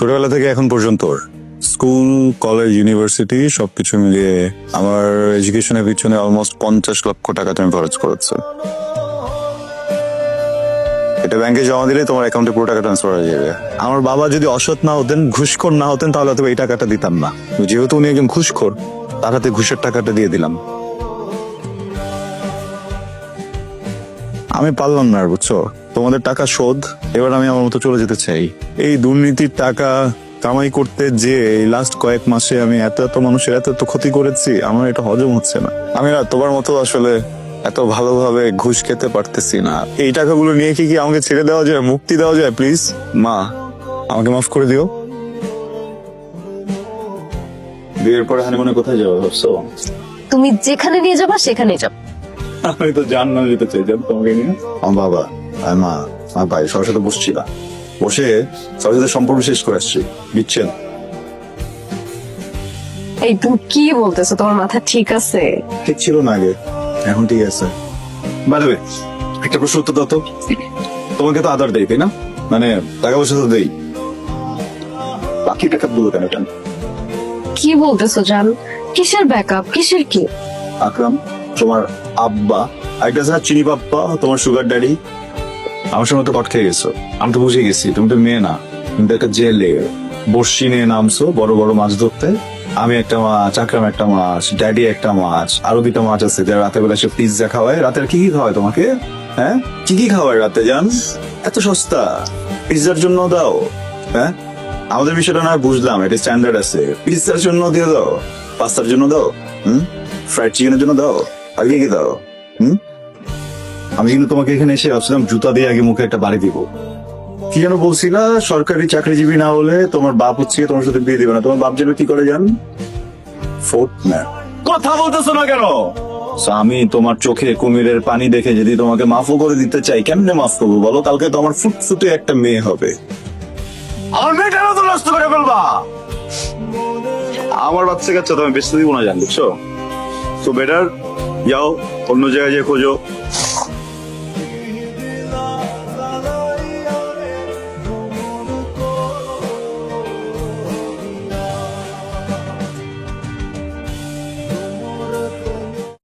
ছোটবেলা থেকে এখন পর্যন্ত স্কুল, কলেজ, ইউনিভার্সিটি সবকিছু মিলিয়ে আমার এডুকেশনের পিছনে অলমোস্ট 50 লক্ষ টাকা তুমি খরচ করেছো। এটা ব্যাংকে জমা দিলে তোমার অ্যাকাউন্টে পুরো টাকা ট্রান্সফার হয়ে যাবে। আমার বাবা যদি অসৎ না হতেন, ঘুষখোর না হতেন, তাহলে হয়তো এই টাকাটা দিতাম না। যেহেতু উনি একজন ঘুষখোর, তার হাতে ঘুষের টাকাটা দিয়ে দিলাম। আমি পারলাম না আর, বুঝছো? তোমাদের টাকা শোধ, এবার আমি আমার মতো চলে যেতে চাই। এই দুর্নীতির টাকা কামাই করতে যে এই লাস্ট কয়েক মাসে আমি এত এত মানুষের এত এত ক্ষতি করেছি, আমার এটা হজম হচ্ছে না। আমি না তোমার মতো আসলে এত ভালোভাবে ঘুষ খেতে পারতেছি না। এই টাকাগুলো নিয়ে কি আমাকে ছেড়ে দেওয়া যায়, মুক্তি দেওয়া যায়? প্লিজ মা, আমাকে মাফ করে দিও। বিয়ের পরে হানিমুনে কোথায় যাবো ভাবছো? তুমি যেখানে নিয়ে যাবা সেখানে যাবো। আমি তো জান্নাত যেতে চাইতাম তোমাকে নিয়ে। আমার বাবা আর মা, আমার ভাই সবার সাথে বসছিলাম, বসে সবার সাথে সম্পর্ক শেষ করে আসছি। বিচ্ছেদ এই তুমি কি বলতেছো? তোমার মাথা ঠিক আছে? ঠিক ছিল না আগে, এখন ঠিক আছে। বাই দ্য ওয়ে, একটা প্রশ্ন উত্তর দাও তো। তোমাকে তো আদার দেই, তাই না? মানে টাকা পয়সা তো দেই, বাকি টাকা গুলো কেন কেন? কি বলতেছো জান? কিসের ব্যাকআপ, কিসের কি? আকরাম, তোমার আব্বা, একটা আছে না চিনি পাপ্পা, তোমার সুগার ড্যাডি, আমার সঙ্গে তো কট খেয়ে গেছো। আমি তো বুঝে গেছি তুমি তো মেয়ে না, তুমি তো একটা জেলে বর্ষি নিয়ে নামছো বড় বড় মাছ ধরতে। আমি একটা মাছ, আকরাম একটা মাছ, ড্যাডি একটা মাছ, আরো দুটা মাছ আছে যারা রাতের বেলা সে পিৎজা খাওয়ায়। রাতের কি কি খাওয়ায় তোমাকে? হ্যাঁ, কি কি খাওয়ায় রাতে জান? এত সস্তা পিৎজার জন্য দাও? হ্যাঁ, আমাদের বিষয়টা না বুঝলাম, এটা স্ট্যান্ডার্ড আছে। পিৎজার জন্য দিয়ে দাও, পাস্তার জন্য দাও, ফ্রাইড চিকেনের জন্য দাও, আর কি কি দাও? আমি কিন্তু তোমাকে এখানে এসে ভাবছিলাম জুতা দিয়ে আগে মুখে একটা বাড়ি দিব। কি যেন বলছিলা, সরকারি চাকরিজীবী না হলে তোমার বাপ হচ্ছে তোমার সাথে বিয়ে দিবে না। তোমার বাপ যেন কি করে জান? Fourth man. কথা বলতেছো না কেন? আমি তোমার চোখে কুমিরের পানি দেখে যদি তোমাকে মাফও করে দিতে চাই, কেমনে মাফ করবো বলো? কালকে তো আমার ফুটফুটে একটা মেয়ে হবে, আমার মেয়েটাও তো নষ্ট করে ফেলবা। আমার বাচ্চা কাচ্চা তো আমি বেঁচতে দিব না জান, বুঝছো? তো বেটার যাও অন্য জায়গায় যে খোঁজো।